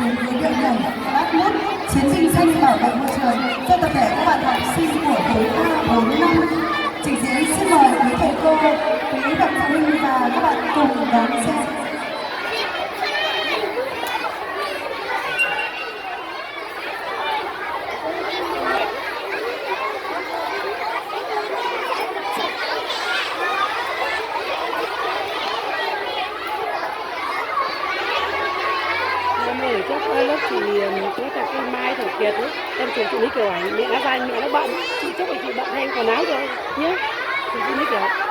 đến với điệu nhảy bát nút chiến dịch xanh bảo vệ môi trường cho tập thể các bạn học sinh của khối A45. Trình diễn xin mời quý thầy cô, quý bậc phụ huynh và các bạn cùng đón xem. Ở trước lớp thì có cả cây Mai Thảo Kiệt ấy, em chụp chị Lý Kiều ảnh, mẹ đã danh mẹ nó bận, chị chúc chị bận thay quần áo rồi nhé, chị Lý Kiều.